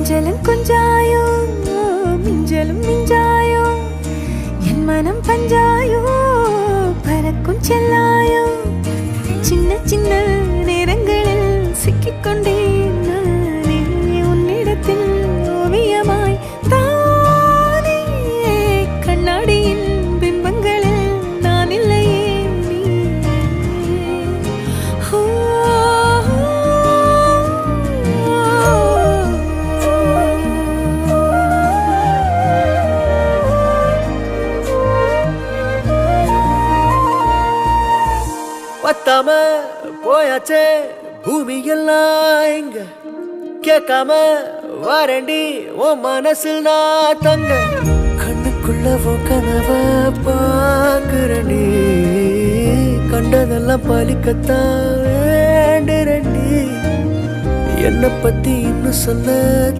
கொஞ்சலும் கொஞ்சாயோ மிஞ்சலும் மிஞ்சாயோ என் மனம் பஞ்சாயோ பறக்கும் செல்லாயோ சின்ன சின்ன நேரங்களில் சிக்கிக்கொண்டேன் நானே உன்னிடத்தில் ஓவியமாய் தானே கண்ணாடியின் பிம்பங்களில் நான் இல்லையே நீ பத்தாம போயாச்சே பூமி எல்லாம் இங்க கேட்காம வாரண்டி உன் மனசில் நான் தங்க கண்ணுக்குள்ள கனவ பாக்குறண்டி கண்டதெல்லாம் பலிக்கத்தான் வேண்டுறண்டி என்னை பத்தி இன்னும் சொல்ல